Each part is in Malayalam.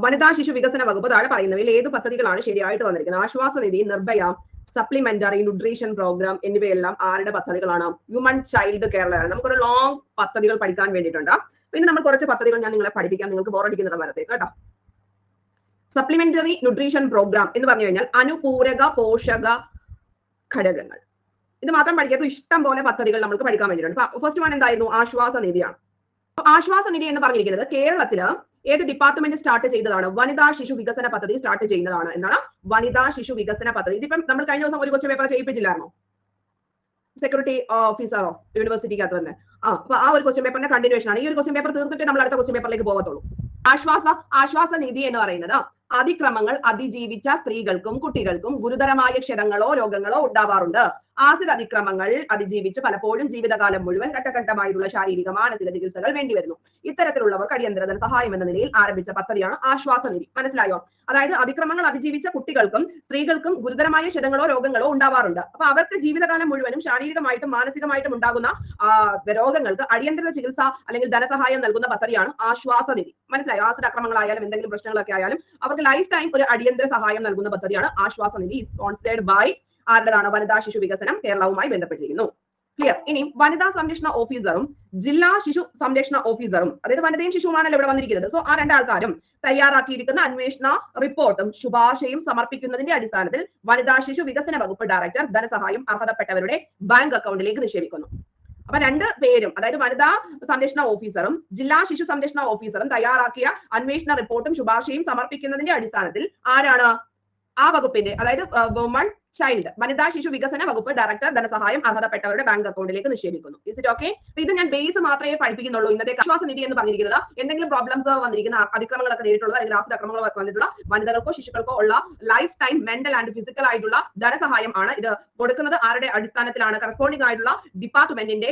വനിതാ ശിശു വികസന വകുപ്പ് താഴെ പറയുന്നവയിൽ ഏത് പദ്ധതികളാണ് ശരിയായിട്ട് വന്നിരിക്കുന്നത്? Aswasanidhi, Nirbhaya, supplementary nutrition programme എന്നിവയെല്ലാം ആരുടെ പദ്ധതികളാണ്? ഹ്യൂമൻ ചൈൽഡ് കേരളയാണ്. നമുക്കൊരു ലോങ് പദ്ധതികൾ പഠിക്കാൻ വേണ്ടിയിട്ടുണ്ട്. പിന്നെ നമ്മൾ കുറച്ച് പദ്ധതികൾ ഞാൻ നിങ്ങളെ പഠിപ്പിക്കാം, നിങ്ങൾക്ക് ബോറടിക്കുന്ന വരത്തേക്ക് കേട്ടോ. സപ്ലിമെന്ററി ന്യൂട്രീഷൻ പ്രോഗ്രാം എന്ന് പറഞ്ഞു കഴിഞ്ഞാൽ അനുപൂരക പോഷക ഘടകങ്ങൾ. ഇത് മാത്രം പഠിക്കാത്ത ഇഷ്ടം പോലെ പദ്ധതികൾ നമുക്ക് പഠിക്കാൻ വേണ്ടിയിട്ടുണ്ട്. ഫസ്റ്റ് വൺ എന്തായിരുന്നു? ആശ്വാസ നിധിയാണ്. ആശ്വാസ നിധി എന്ന് പറഞ്ഞിരിക്കുന്നത് കേരളത്തില് ഏത് ഡിപ്പാർട്ട്മെന്റ് സ്റ്റാർട്ട് ചെയ്തതാണ്? വനിതാ ശിശു വികസന പദ്ധതി സ്റ്റാർട്ട് ചെയ്യുന്നതാണ്. എന്നാണ് വനിതാ ശിശു വികസന പദ്ധതി. ഇതിപ്പം നമ്മൾ കഴിഞ്ഞ ദിവസം ഒരു ക്വസ്റ്റ്യൻ പേപ്പർ ചെയ്യിപ്പിച്ചില്ലായിരുന്നോ? സെക്യൂരിറ്റി ഓഫീസറോ യൂണിവേഴ്സിറ്റിക്കകത്ത് തന്നെ. അപ്പൊ ആ ഒരു ക്വസ്റ്റ്യൻ പേപ്പറിന്റെ കണ്ടിന്യൂഷൻ ആണ്. ഈ ഒരു ക്വസ്റ്റ്യൻ പേപ്പർ തീർത്തിട്ട് നമ്മൾ അടുത്ത ക്വസ്റ്റ്യൻ പേപ്പറിലേക്ക് പോകത്തുള്ളൂ. ആശ്വാസ നിധി എന്ന് പറയുന്നത് അതിക്രമങ്ങൾ അതിജീവിച്ച സ്ത്രീകൾക്കും കുട്ടികൾക്കും ഗുരുതരമായ ക്ഷതങ്ങളോ രോഗങ്ങളോ ഉണ്ടാവാറുണ്ട്. ആസിഡ് അതിക്രമങ്ങൾ അതിജീവിച്ച് പലപ്പോഴും ജീവിതകാലം മുഴുവൻ ഘട്ടഘട്ടമായിട്ടുള്ള ശാരീരിക മാനസിക ചികിത്സകൾ വേണ്ടിവരുന്നു. ഇത്തരത്തിലുള്ളവർക്ക് അടിയന്തര സഹായം എന്ന നിലയിൽ ആരംഭിച്ച പദ്ധതിയാണ് ആശ്വാസ നിധി. മനസ്സിലായോ? അതായത് അതിക്രമങ്ങൾ അതിജീവിച്ച കുട്ടികൾക്കും സ്ത്രീകൾക്കും ഗുരുതരമായ ക്ഷതങ്ങളോ രോഗങ്ങളോ ഉണ്ടാവാറുണ്ട്. അപ്പൊ അവർക്ക് ജീവിതകാലം മുഴുവനും ശാരീരികമായിട്ടും മാനസികമായിട്ടും ഉണ്ടാകുന്ന രോഗങ്ങൾക്ക് അടിയന്തര ചികിത്സ അല്ലെങ്കിൽ ധനസഹായം നൽകുന്ന പദ്ധതിയാണ് ആശ്വാസ നിധി. മനസ്സിലായോ? ആസിഡ് ആക്രമണങ്ങളായാലും എന്തെങ്കിലും പ്രശ്നങ്ങളൊക്കെ ആയാലും അവർക്ക് ലൈഫ് ടൈം ഒരു അടിയന്തര സഹായം നൽകുന്ന പദ്ധതിയാണ് ആശ്വാസ നിധി. സ്പോൺസേഡ് ബൈ ആരുടേതാണ്? വനിതാ ശിശു വികസനം കേരളവുമായി ബന്ധപ്പെട്ടിരിക്കുന്നു. ക്ലിയർ? ഇനി വനിതാ സംരക്ഷണ ഓഫീസറും ജില്ലാ ശിശു സംരക്ഷണ ഓഫീസറും, അതായത് വനിതയും ശിശുവുമാണല്ലോ ഇവിടെ വന്നിരിക്കുന്നത്. സോ ആ രണ്ടാൾക്കാരും തയ്യാറാക്കിയിരിക്കുന്ന അന്വേഷണ റിപ്പോർട്ടും ശുപാർശയും സമർപ്പിക്കുന്നതിന്റെ അടിസ്ഥാനത്തിൽ വനിതാ ശിശു വികസന വകുപ്പ് ഡയറക്ടർ ധനസഹായം അർഹതപ്പെട്ടവരുടെ ബാങ്ക് അക്കൗണ്ടിലേക്ക് നിക്ഷേപിക്കുന്നു. അപ്പൊ രണ്ട് പേരും, അതായത് വനിതാ സംരക്ഷണ ഓഫീസറും ജില്ലാ ശിശു സംരക്ഷണ ഓഫീസറും തയ്യാറാക്കിയ അന്വേഷണ റിപ്പോർട്ടും ശുപാർശയും സമർപ്പിക്കുന്നതിന്റെ അടിസ്ഥാനത്തിൽ ആരാണ് ആ വകുപ്പിന്റെ, അതായത് വുമൺ ചൈൽഡ് വനിതാ ശിശു വികസന വകുപ്പ് ഡയറക്ടർ ധനസഹായം അർഹതപ്പെട്ടവരുടെ ബാങ്ക് അക്കൗണ്ടിലേക്ക് നിക്ഷേപിക്കുന്നു. Is it okay? ഇത് ഞാൻ ബേസ് മാത്രമേ പഠിപ്പിക്കുന്നുള്ളൂ. ഇന്നത്തെ ആശ്വാസ നിധി എന്ന് പറഞ്ഞിരിക്കുന്നത് എന്തെങ്കിലും പ്രോബ്ലംസ് വന്നിരിക്കുന്ന അതിക്രമങ്ങളൊക്കെ നേരിട്ടുള്ള അല്ലെങ്കിൽ ആസിഡ് അക്രമങ്ങൾ വന്നിട്ടുള്ള വനിതകൾക്കോ ശിശുക്കൾക്കോ ഉള്ള life time mental and physical ആയിട്ടുള്ള ധനസഹായം ആണ്. ഇത് കൊടുക്കുന്നത് ആരുടെ അടിസ്ഥാനത്തിലാണ്? കറസ്പോണ്ടിങ് ആയിട്ടുള്ള ഡിപ്പാർട്ട്മെന്റിന്റെ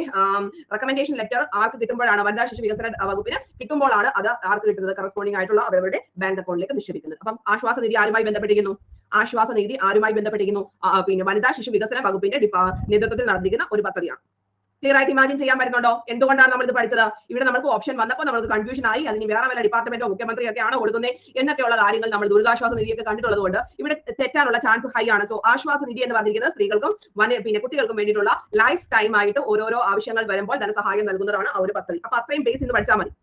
റെക്കമെൻഡേഷൻ ലെറ്റർ ആർക്ക് കിട്ടുമ്പോഴാണ്? വനിതാ ശിശു വികസന വകുപ്പിന് കിട്ടുമ്പോഴാണ് അത് ആർക്ക് കിട്ടുന്നത്? കറസ്പോണ്ടിങ് ആയിട്ടുള്ള അവരുടെ ബാങ്ക് അക്കൗണ്ടിലേക്ക് നിക്ഷേപിക്കുന്നത്. അപ്പം ആശ്വാസ നിധി ആരുമായി ബന്ധപ്പെട്ടിരിക്കുന്നു? ആശ്വാസ നിധി ആരുമായി ബന്ധപ്പെട്ടിരിക്കുന്നു? പിന്നെ വനിതാ ശിശു വികസന വകുപ്പിന്റെ നേതൃത്വത്തിൽ നടന്നിരിക്കുന്ന ഒരു പദ്ധതിയാണ്. ക്ലിയർ ആയിട്ട് ഇമാജിൻ ചെയ്യാൻ പറ്റുന്നുണ്ടോ? എന്തുകൊണ്ടാണ് നമ്മൾ ഇത് പഠിച്ചത്? ഇവിടെ നമുക്ക് ഓപ്ഷൻ വന്നപ്പോൾ നമുക്ക് കൺഫ്യൂഷൻ ആയി. അതിന് വേറെ വല്ല ഡിപ്പാർട്ട്മെന്റോ മുഖ്യമന്ത്രിയൊക്കെ ആണോ കൊടുക്കുന്നത് എന്നൊക്കെയുള്ള കാര്യങ്ങൾ നമ്മൾ ദുരിതാശ്വാസ നിധിയൊക്കെ കണ്ടിട്ടുള്ളത് കൊണ്ട് ഇവിടെ തെറ്റാനുള്ള ചാൻസ് ഹൈ ആണ്. സോ ആശ്വാസ നിധി എന്ന് പറഞ്ഞിരിക്കുന്നത് സ്ത്രീകൾക്കും പിന്നെ കുട്ടികൾക്കും വേണ്ടിയിട്ടുള്ള ലൈഫ് ടൈം ആയിട്ട് ഓരോരോ ആവശ്യങ്ങൾ വരുമ്പോൾ ധനസഹായം നൽകുന്നതാണ് ആ ഒരു പദ്ധതി. അപ്പൊ അത്രയും ബേസ് ഇന്ന് പഠിച്ചാൽ മതി.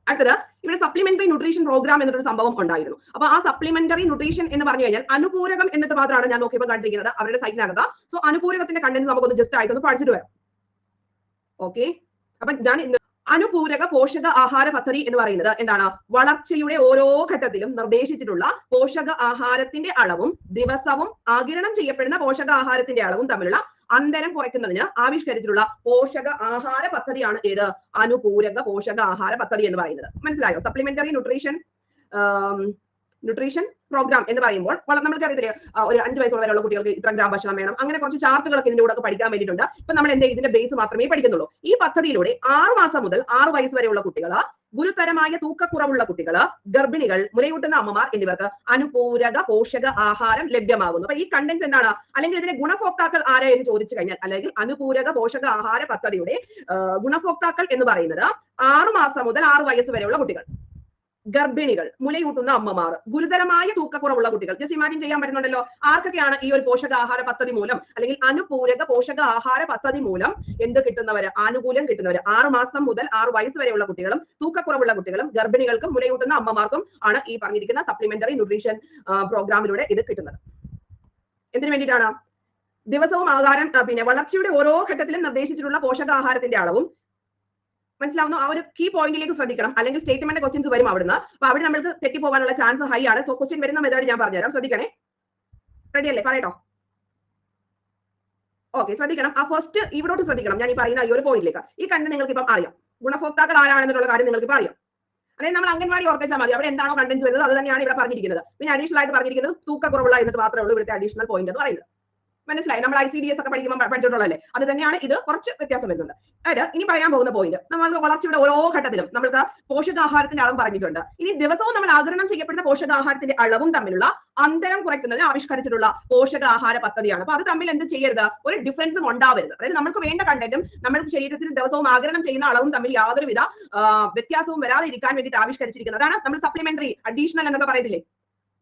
അടുത്തത് ഇവിടെ സപ്ലിമെന്ററി ന്യൂട്രീഷൻ പ്രോഗ്രാം എന്നൊരു സംഭവം ഉണ്ടായിരുന്നു. അപ്പൊ ആ സപ്ലിമെന്ററി ന്യൂട്രീഷൻ എന്ന് പറഞ്ഞു കഴിഞ്ഞാൽ അനുപൂരകം എന്നിട്ട് മാത്രമാണ് ഞാൻ നോക്കിയപ്പോൾ കണ്ടിരിക്കുന്നത് അവരുടെ സൈറ്റിനകത്ത്. സോ അനുപൂരകത്തിന്റെ കണ്ടന്റ് നമുക്കൊന്ന് ജസ്റ്റ് ആയിട്ടൊന്ന് പഠിച്ചിട്ട് വരാം. ഓക്കെ, അപ്പൊ ഞാൻ അനുപൂരക പോഷക ആഹാര പദ്ധതി എന്ന് പറയുന്നത് എന്താണ്? വളർച്ചയുടെ ഓരോ ഘട്ടത്തിലും നിർദ്ദേശിച്ചിട്ടുള്ള പോഷക ആഹാരത്തിന്റെ അളവും ദിവസവും ആഗിരണം ചെയ്യപ്പെടുന്ന പോഷക ആഹാരത്തിന്റെ അളവും തമ്മിലുള്ള അന്തരം കുറയ്ക്കുന്നതിന് ആവിഷ്കരിച്ചിട്ടുള്ള പോഷക ആഹാര പദ്ധതിയാണ് ഏത്? അനുപൂരക പോഷക ആഹാര പദ്ധതി എന്ന് പറയുന്നത്. മനസ്സിലായോ? സപ്ലിമെന്ററി ന്യൂട്രീഷൻ പ്രോഗ്രാം എന്ന് പറയുമ്പോൾ നമ്മൾക്ക് അറിയത്തില്ലേ, ഒരു 5 വയസ്സ് വരെയുള്ള കുട്ടികൾക്ക് ഇത്ര ഗ്രാം ഭക്ഷണം വേണം, അങ്ങനെ കുറച്ച് ചാർട്ടുകളൊക്കെ ഇതിന്റെ കൂടെ പഠിക്കാൻ വേണ്ടിയിട്ടുണ്ട്. ഇപ്പൊ നമ്മൾ ഇതിന്റെ ബേസ് മാത്രമേ പഠിക്കുന്നുള്ളൂ. ഈ പദ്ധതിയിലൂടെ 6 മാസം മുതൽ 6 വയസ്സ് വരെയുള്ള കുട്ടികൾ, ഗുരുതരമായ തൂക്കക്കുറവുള്ള കുട്ടികൾ, ഗർഭിണികൾ, മുലയൂട്ടുന്ന അമ്മമാർ എന്നിവർക്ക് അനുപൂരക പോഷക ആഹാരം ലഭ്യമാകുന്നു. അപ്പൊ ഈ കണ്ടന്റ്സ് എന്താണ്? അല്ലെങ്കിൽ ഇതിന്റെ ഗുണഭോക്താക്കൾ ആരാ എന്ന് ചോദിച്ചു കഴിഞ്ഞാൽ, അല്ലെങ്കിൽ അനുപൂരക പോഷക ആഹാര പദ്ധതിയുടെ ഗുണഭോക്താക്കൾ എന്ന് പറയുന്നത് 6 മാസം മുതൽ 6 വയസ്സ് വരെയുള്ള കുട്ടികൾ, ഗർഭിണികൾ, മുലയൂട്ടുന്ന അമ്മമാർ, ഗുരുതരമായ തൂക്കക്കുറവുള്ള കുട്ടികൾ. ജസ്റ്റ് ഇമാജിൻ ചെയ്യാൻ പറ്റുന്നുണ്ടല്ലോ ആർക്കൊക്കെയാണ് ഈ ഒരു പോഷകാഹാര പദ്ധതി മൂലം അല്ലെങ്കിൽ അനുപൂരക പോഷക ആഹാര പദ്ധതി മൂലം എന്ത് കിട്ടുന്നവര്? ആനുകൂല്യം കിട്ടുന്നവര് 6 മാസം മുതൽ 6 വയസ്സ് വരെയുള്ള കുട്ടികളും തൂക്കക്കുറവുള്ള കുട്ടികളും ഗർഭിണികൾക്കും മുലയൂട്ടുന്ന അമ്മമാർക്കും ആണ് ഈ പറഞ്ഞിരിക്കുന്ന സപ്ലിമെന്ററി ന്യൂട്രീഷൻ പ്രോഗ്രാമിലൂടെ ഇത് കിട്ടുന്നത്. എന്തിനു വേണ്ടിയിട്ടാണ്? ദിവസവും ആഹാരം പിന്നെ വളർച്ചയുടെ ഓരോ ഘട്ടത്തിലും നിർദ്ദേശിച്ചിട്ടുള്ള പോഷകാഹാരത്തിന്റെ അളവും. മനസ്സിലാവുന്നു? ആ ഒരു കീ പോയിന്റിലേക്ക് ശ്രദ്ധിക്കണം, അല്ലെങ്കിൽ സ്റ്റേറ്റ്മെന്റ് ക്വസ്റ്റ്യൻസ് വരും അവിടുന്ന്. അപ്പൊ അവിടെ നമ്മൾക്ക് തെറ്റിപ്പോകാനുള്ള ചാൻസ് ഹൈ ആണ്. സോ ക്വസ്റ്റ്യൻ വരുന്ന മെത്തേഡ് ഞാൻ പറഞ്ഞുതരാം, ശ്രദ്ധിക്കണേ. റെഡി അല്ലേ? പറയട്ടോ. ഓക്കെ, ശ്രദ്ധിക്കണം. ആ ഫസ്റ്റ് ഇവിടോട്ട് ശ്രദ്ധിക്കണം. ഞാൻ ഈ പറയുന്ന ഈ ഒരു പോയിന്റിലേക്ക്. ഈ കണ്ട് നിങ്ങൾക്ക് ഇപ്പം അറിയാം ഗുണഭോക്താക്കൾ ആരാണെന്നുള്ള കാര്യം നിങ്ങൾക്ക് ഇപ്പം അറിയാം. അതായത് നമ്മൾ അംഗൻവാടി ഓർപ്പിച്ചാൽ മതി, അവിടെ എന്താണോ കണ്ടന്റ്സ് വരുന്നത് അത് തന്നെയാണ് ഇവിടെ പറഞ്ഞിരിക്കുന്നത്. പിന്നെ അഡീഷണൽ ആയിട്ട് പറഞ്ഞിരിക്കുന്നത് തൂക്കക്കുറവുള്ള എന്നിട്ട് മാത്രമേ ഉള്ളൂ ഇവിടുത്തെ അഡീഷണൽ പോയിന്റ് എന്ന് പറയുന്നത്. മനസ്സിലായി? നമ്മൾ ICDS ഒക്കെ പഠിക്കുമ്പോൾ പഠിച്ചിട്ടുള്ളതല്ലേ? അത് തന്നെയാണ് ഇത്, കുറച്ച് വ്യത്യാസം വരുന്നുണ്ട്. അതായത് ഇനി പറയാൻ പോകുന്ന പോയിന്റ്, നമ്മൾ വളർച്ചയുടെ ഓരോ ഘട്ടത്തിലും നമ്മൾക്ക് പോഷകാഹാരത്തിന്റെ അളവ് പറഞ്ഞിട്ടുണ്ട്. ഇനി ദിവസവും നമ്മൾ ആഗിരണം ചെയ്യപ്പെടുന്ന പോഷകാഹാരത്തിന്റെ അളവും തമ്മിലുള്ള അന്തരം കുറയ്ക്കുന്നതിന് ആവിഷ്കരിച്ചിട്ടുള്ള പോഷകാഹാര പദ്ധതിയാണ്. അപ്പൊ അത് തമ്മിൽ എന്ത് ചെയ്യരുത്? ഒരു ഡിഫറൻസും ഉണ്ടാവരുത്. അതായത് നമുക്ക് വേണ്ട കണ്ടന്റും നമ്മുടെ ശരീരത്തിൽ ദിവസവും ആഗിരണം ചെയ്യുന്ന അളവും തമ്മിൽ യാതൊരുവിധ വ്യത്യാസവും വരാതെ ഇരിക്കാൻ വേണ്ടിയിട്ട് ആവിഷ്കരിച്ചിരിക്കുന്നത്. അതാണ് നമ്മൾ സപ്ലിമെന്ററി, അഡീഷണൽ എന്നൊക്കെ പറയത്തില്ലേ?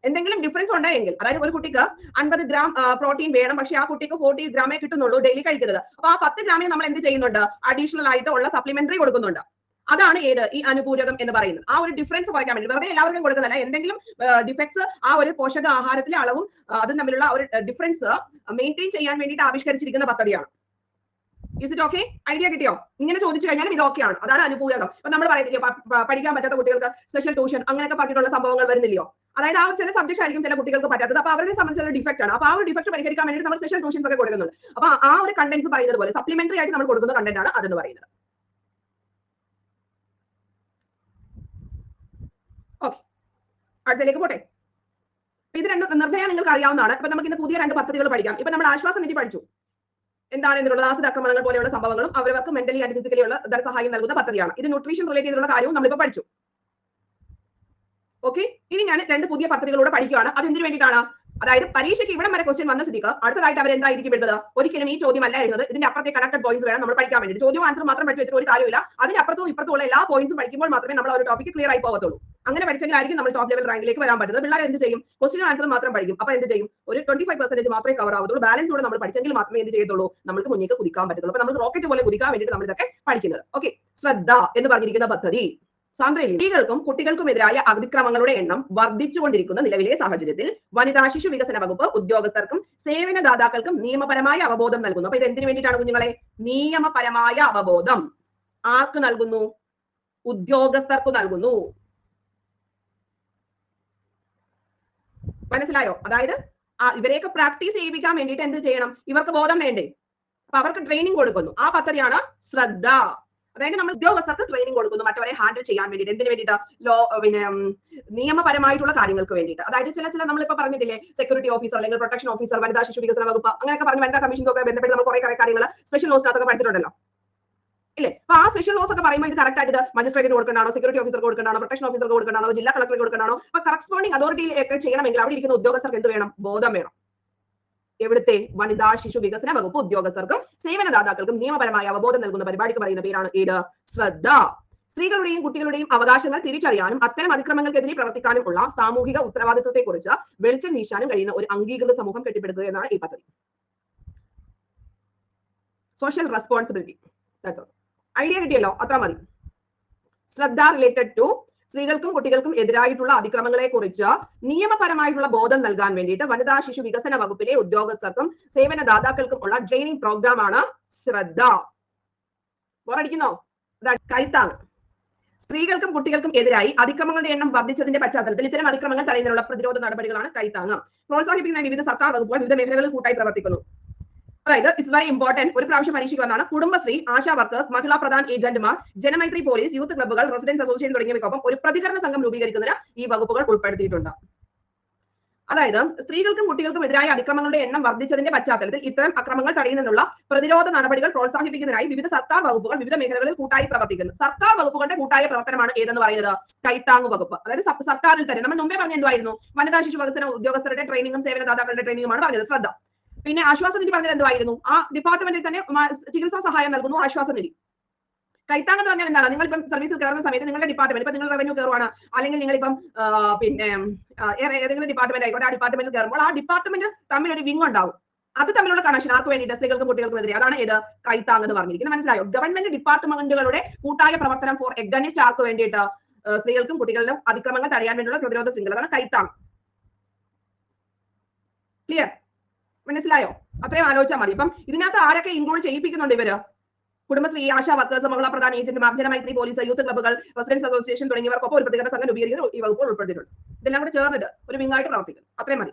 എന്തെങ്കിലും ഡിഫറൻസ് ഉണ്ടെങ്കിൽ, അതായത് ഒരു കുട്ടിക്ക് 50 ഗ്രാം പ്രോട്ടീൻ വേണം, പക്ഷേ ആ കുട്ടിക്ക് 40 ഗ്രാമേ കിട്ടുന്നുള്ളൂ ഡെയിലി കഴിക്കുന്നത്. അപ്പൊ ആ 10 ഗ്രാമിന് നമ്മൾ എന്ത് ചെയ്യുന്നുണ്ട്? അഡീഷണൽ ആയിട്ട് ഉള്ള സപ്ലിമെന്ററി കൊടുക്കുന്നുണ്ട്. അതാണ് ഏത്? ഈ അനുപൂരകം എന്ന് പറയുന്നത്. ആ ഒരു ഡിഫറൻസ് കുറയ്ക്കാൻ വേണ്ടി, വെറുതെ എല്ലാവർക്കും കൊടുക്കുന്നില്ല, എന്തെങ്കിലും ഡിഫക്ട്സ് ആ ഒരു പോഷക ആഹാരത്തിലെ അളവും അതും തമ്മിലുള്ള ഒരു ഡിഫറൻസ് മെയിൻറ്റെയിൻ ചെയ്യാൻ വേണ്ടിയിട്ട് ആവിഷ്കരിച്ചിരിക്കുന്ന പദ്ധതിയാണ്. Is it okay? ഐഡിയ കിട്ടിയോ? ഇങ്ങനെ ചോദിച്ചു കഴിഞ്ഞാൽ ഇത് ഓക്കെ ആണ്. അതാണ് അനുപൂരകം. ഇപ്പൊ നമ്മൾ പറയുന്നില്ലേ, പഠിക്കാൻ പറ്റാത്ത കുട്ടികൾക്ക് സ്പെഷ്യൽ ട്യൂഷൻ അങ്ങനെയൊക്കെ പറഞ്ഞിട്ടുള്ള സംഭവങ്ങൾ വരുന്നില്ലയോ? അതായത് ആ ചില സബ്ജക്ട് ആയിരിക്കും ചില കുട്ടികൾക്ക് പറ്റാത്തത്. അപ്പൊ അവരെ സംബന്ധിച്ച ഒരു ഡിഫക്റ്റ് ആണ്. അപ്പൊ ആ ഒരു ഡിഫക്ട് പരിഹരിക്കാൻ വേണ്ടി നമ്മൾ സ്പെഷ്യൽ ട്യൂഷൻസ് ഒക്കെ കൊടുക്കുന്നുണ്ട്. അപ്പൊ ആ ഒരു കണ്ടന്റ്സ് പറയുന്നത് പോലെ സപ്ലിമെന്ററി ആയിട്ട് നമ്മൾ കൊടുക്കുന്ന കണ്ടന്റ് ആണ് അതെന്ന് പറയുന്നത്. ഓക്കെ, അടുത്തതിലേക്ക് പോട്ടെ. ഇത് രണ്ടും നിർഭയ നിങ്ങൾക്ക് അറിയാവുന്നതാണ്. അപ്പൊ നമുക്ക് ഇന്ന് പുതിയ 2 പദ്ധതികൾ പഠിക്കാം. ഇപ്പൊ നമ്മൾ ആശ്വാസ നിധി പഠിച്ചു, എന്താണ് എന്നുള്ളത്, ആസിഡ് ആക്രമണങ്ങൾ പോലെയുള്ള സംഭവങ്ങളും അവർക്ക് മെന്റലി ആൻഡ് ഫിസിക്കലി ഉള്ള ധനസഹായം നൽകുന്ന പദ്ധതിയാണ്. ഇത് ന്യൂട്രീഷൻ റിലേറ്റ് ചെയ്തിട്ടുള്ള കാര്യവും നമ്മളിപ്പോൾ പഠിച്ചു. ഓക്കെ, ഇനി ഞാൻ 2 പുതിയ പദ്ധതികളൂടെ പഠിക്കുകയാണ്. അത് എന്തിനു വേണ്ടിയിട്ടാണ്? അതായത് പരീക്ഷയ്ക്ക് ഇവിടം വരെ ക്വസ്റ്റ്യൻ വന്ന സ്ഥിതിക്ക് അടുത്തതായിട്ട് അവർ എന്തായിരിക്കും എഴുതുന്നത്? ഒരിക്കലും ഈ ചോദ്യം അല്ല എഴുതുന്നത്, ഇതിന്റെ അപ്പുറത്തെ കണക്റ്റഡ് പോയിന്റ്സ് വേണം നമ്മൾ പഠിക്കാൻ വേണ്ടി. ചോദ്യവും ആൻസർ മാത്രം പഠിച്ചു വെച്ചിട്ട് ഒരു കാര്യമില്ല. അതിന്റെ അപ്പുറത്തും ഇപ്പുറത്തുള്ള എല്ലാ പോയിന്റ്സും പഠിക്കുമ്പോൾ മാത്രമേ നമ്മൾ ഒരു ടോപ്പിക് ക്ലിയർ ആയി പോകത്തുള്ളൂ. അങ്ങനെ പഠിച്ചെങ്കിലായിരിക്കും നമ്മൾ ടോപ്പ് ലെവൽ റാങ്കിലേക്ക് വരാൻ പറ്റുന്നത്. പിള്ളേർ എന്ത് ചെയ്യും? ക്വസ്റ്റ്യനും ആൻസറും മാത്രം പഠിക്കും. അപ്പൊ എന്ത് ചെയ്യും? ഒരു 25% മാത്രമേ കവർ ആവത്തുള്ളൂ. ബാലൻസ് കൂടെ നമ്മൾ പഠിച്ചെങ്കിൽ മാത്രമേ എന്ത് ചെയ്യത്തുള്ളൂ? നമുക്ക് മുന്നേക്ക് കുതിക്കാൻ പറ്റത്തുള്ളൂ. അപ്പൊ നമ്മൾ റോക്കറ്റ് പോലെ കുതിക്കാൻ വേണ്ടിയിട്ട് നമ്മൾ ഇതൊക്കെ പഠിക്കുന്നത്. ഓക്കെ, ശ്രദ്ധ എന്ന് പറഞ്ഞിരിക്കുന്ന പദ്ധതി സ്ത്രീകൾക്കും കുട്ടികൾക്കുമെതിരായ അതിക്രമങ്ങളുടെ എണ്ണം വർദ്ധിച്ചുകൊണ്ടിരിക്കുന്ന നിലവിലെ സാഹചര്യത്തിൽ വനിതാ ശിശു വികസന വകുപ്പ് ഉദ്യോഗസ്ഥർക്കും സേവനദാതാക്കൾക്കും നിയമപരമായ അവബോധം നൽകുന്നു. അപ്പൊ ഇത് എന്തിനു വേണ്ടിയിട്ടാണ് കുഞ്ഞുങ്ങളെ? നിയമപരമായ അവബോധം ആർക്ക് നൽകുന്നു? ഉദ്യോഗസ്ഥർക്ക് നൽകുന്നു. മനസ്സിലായോ? അതായത് ഇവരെയൊക്കെ പ്രാക്ടീസ് ചെയ്യിപ്പിക്കാൻ വേണ്ടിയിട്ട് എന്ത് ചെയ്യണം? ഇവർക്ക് ബോധം വേണ്ടേ? അപ്പൊ അവർക്ക് ട്രെയിനിങ് കൊടുക്കുന്നു. ആ പദ്ധതിയാണ് ശ്രദ്ധ. അതായത് നമ്മൾ ഉദ്യോഗസ്ഥർക്ക് ട്രെയിനിങ് കൊടുക്കുന്നു മറ്റവരെ ഹാൻഡിൽ ചെയ്യാൻ വേണ്ടിയിട്ട്. എന്തിനു വേണ്ടിയിട്ട്? നിയമപരമായിട്ടുള്ള കാര്യങ്ങൾക്ക് വേണ്ടിയിട്ട്. അതായത് ചില നമ്മളിപ്പോ പറഞ്ഞിട്ടില്ലേ, സെക്യൂരിറ്റി ഓഫീസർ അല്ലെങ്കിൽ പ്രൊട്ടക്ഷൻ ഓഫീസർ, വനിതാ ശിശു വികസന വകുപ്പ്, അങ്ങനെയൊക്കെ പറഞ്ഞ് വനിതാ കമ്മീഷനൊക്കെ ബന്ധപ്പെട്ട് നമ്മൾ കുറെ കാര്യങ്ങൾ സ്പെഷ്യൽ ലോസിനകത്തൊക്കെ പഠിച്ചിട്ടുണ്ടല്ലോ ഇല്ലേ? അപ്പൊ ആ സ്പെഷ്യൽ ലോസ് ഒക്കെ പറയുമ്പോൾ ഇത് കറക്റ്റ് ആയിട്ട് മജിസ്ട്രേറ്റിന് കൊടുക്കണോ, സെക്യൂരിറ്റി ഓഫീസർക്ക് കൊടുക്കണോ, പ്രൊട്ടക്ഷൻ ഓഫീസർക്ക് കൊടുക്കണോ, ജില്ലാ കളക്ടർക്ക് കൊടുക്കണോ? അപ്പൊ കറസ്പോണ്ടിങ് അതോറിറ്റിയിലൊക്കെ ചെയ്യണമെങ്കിൽ അവിടെ ഇരിക്കുന്ന ഉദ്യോഗസ്ഥർക്ക് എന്ത് വേണം? ബോധം വേണം. എവിടുത്തെ? വനിതാ ശിശു വികസന വകുപ്പ് ഉദ്യോഗസ്ഥർക്കും സേവനദാതാക്കൾക്കും നിയമപരമായ അവബോധം നൽകുന്ന പരിപാടിക്ക് പറയുന്ന പേരാണ് ഏത്? ശ്രദ്ധ. സ്ത്രീകളുടെയും കുട്ടികളുടെയും അവകാശങ്ങൾ തിരിച്ചറിയാനും അത്തരം അതിക്രമങ്ങൾക്കെതിരെ പ്രവർത്തിക്കാനും ഉള്ള സാമൂഹിക ഉത്തരവാദിത്വത്തെക്കുറിച്ച് വെളിച്ചം വീശാനും കഴിയുന്ന ഒരു അംഗീകൃത സമൂഹം കെട്ടിപ്പടുക്കുക എന്നാണ് ഈ പദ്ധതി. Social responsibility. ഐഡിയ കിട്ടിയല്ലോ? അത്ര മതി. ശ്രദ്ധ റിലേറ്റഡ് ടു സ്ത്രീകൾക്കും കുട്ടികൾക്കും എതിരായിട്ടുള്ള അതിക്രമങ്ങളെ കുറിച്ച് നിയമപരമായിട്ടുള്ള ബോധം നൽകാൻ വേണ്ടിയിട്ട് വനിതാ ശിശു വികസന വകുപ്പിലെ ഉദ്യോഗസ്ഥർക്കും സേവനദാതാക്കൾക്കും ഉള്ള ട്രെയിനിങ് പ്രോഗ്രാം ആണ് ശ്രദ്ധ. ബോറടിക്കുന്നോ? കൈത്താങ്. സ്ത്രീകൾക്കും കുട്ടികൾക്കും എതിരായി അതിക്രമങ്ങളുടെ എണ്ണം വർദ്ധിച്ചതിന്റെ പശ്ചാത്തലത്തിൽ ഇത്തരം അതിക്രമങ്ങൾ തടയുന്നതിനുള്ള പ്രതിരോധ നടപടികളാണ് കൈത്താങ്. പ്രോത്സാഹിപ്പിക്കുന്ന വിവിധ സർക്കാർ വകുപ്പുകൾ വിവിധ മേഖലകളിൽ കൂട്ടായി പ്രവർത്തിക്കുന്നു. അതായത് ഇറ്റ്സ് വെരി ഇമ്പോർട്ടന്റ്. ഒരു പ്രാവശ്യം പരീക്ഷയ്ക്ക് വന്നാണ്. കുടുംബശ്രീ, ആശാ വർക്കേഴ്സ്, മഹിളാ പ്രധാൻ ഏജന്റുമാർ, ജനമൈത്രി പോലീസ്, യൂത്ത് ക്ലബ്ബുകൾ, റെസിഡൻസ് അസോസിയേഷൻ തുടങ്ങിയവയ്ക്കൊപ്പം ഒരു പ്രതികരണ സംഘം രൂപീകരിക്കുന്നതിന് ഈ വകുപ്പുകൾ ഉൾപ്പെടുത്തിയിട്ടുണ്ട്. അതായത് സ്ത്രീകൾക്കും കുട്ടികൾക്കും എതിരായ അതിക്രമങ്ങളുടെ എണ്ണം വർദ്ധിച്ചതിന്റെ പശ്ചാത്തലത്തിൽ ഇത്തരം അക്രമങ്ങൾ തടയുന്നതിനുള്ള പ്രതിരോധ നടപടികൾ പ്രോത്സാഹിപ്പിക്കുന്നതിനായി വിവിധ സർക്കാർ വകുപ്പുകൾ വിവിധ മേഖലകളിൽ കൂട്ടായി പ്രവർത്തിക്കുന്നു. സർക്കാർ വകുപ്പുകളുടെ കൂട്ടായ പ്രവർത്തനമാണ് ഏതെന്ന് പറയുന്നത്? കൈത്താങ് വകുപ്പ്. അതായത് സർക്കാരിൽ തന്നെ നമ്മൾ മുമ്പേ പറഞ്ഞ എന്തുവായിരുന്നു? വനിതാ ശിശു വികസന ഉദ്യോഗസ്ഥരുടെ ട്രെയിനിങ്ങും സേവനദാതാക്കളുടെ ട്രെയിനിങ്ങുമാണ് പറഞ്ഞത് ശ്രദ്ധ. പിന്നെ ആശ്വാസ നിധി പറഞ്ഞത് എന്തുവായിരുന്നു? ആ ഡിപ്പാർട്ട്മെന്റിൽ തന്നെ ചികിത്സാ സഹായം നൽകുന്നു ആശ്വാസ നിധി. കൈത്താങ് എന്ന് പറഞ്ഞാൽ എന്താണ്? നിങ്ങൾ ഇപ്പം സർവീസിൽ കയറുന്ന സമയത്ത് നിങ്ങളുടെ ഡിപ്പാർട്ട്മെന്റ്, ഇപ്പൊ നിങ്ങൾ റവന്യൂ കയറുവാണ്, അല്ലെങ്കിൽ നിങ്ങളിപ്പം പിന്നെ ഏതെങ്കിലും ഡിപ്പാർട്ട്മെന്റ് ആയിക്കോട്ടെ, ആ ഡിപ്പാർട്ട്മെന്റിൽ കയറുമ്പോൾ ആ ഡിപ്പാർട്ട്മെന്റ് തമ്മിൽ ഒരു വിങ് ഉണ്ടാവും. അത് തമ്മിലുള്ള കണക്ഷൻ ആർക്ക് വേണ്ടിയിട്ട്? സ്ത്രീകൾക്കും കുട്ടികൾക്കും എതിരെ. അതാണ് ഏത്? കൈത്താങ് എന്ന് പറഞ്ഞിരിക്കുന്നത്. മനസ്സിലായോ? ഗവൺമെന്റ് ഡിപ്പാർട്ട്മെന്റുകളുടെ കൂട്ടായ പ്രവർത്തനം ഫോർ എഗനിസ്റ്റ് ആർക്ക് വേണ്ടിയിട്ട്? സ്ത്രീകൾക്കും കുട്ടികളിലും അതിക്രമങ്ങൾ തടയാൻ വേണ്ടിയുള്ള പ്രതിരോധ ശൃംഖല. അതാണ് കൈത്താങ്. ക്ലിയർ? മനസ്സിലായോ? അത്രയും ആലോചിച്ചാൽ മതി. ഇപ്പം ഇതിനകത്ത് ആരൊക്കെ ഇൻക്ലൂഡ് ചെയ്യിപ്പിക്കുന്നുണ്ട് ഇവര്? കുടുംബശ്രീ, ആശാ വർക്കേഴ്സ്, മഹിളാ പ്രധാൻ ഏജന്റുമാർ, ജനമൈത്രി പോലീസ്, യൂത്ത് ക്ലബ്ബുകൾ, റെസിഡൻസ് അസോസിയേഷൻ തുടങ്ങിയവർക്കൊപ്പം ഒരു പ്രതികരണ സംഘം രൂപീകരിക്കുന്നത് ഈ വകുപ്പുകൾ ഉൾപ്പെടുത്തിയിട്ടുണ്ട്. ഇതെല്ലാം കൂടെ ചേർന്നിട്ട് ഒരു വിങ്ങായിട്ട് പ്രവർത്തിക്കും. അത്രയും മതി.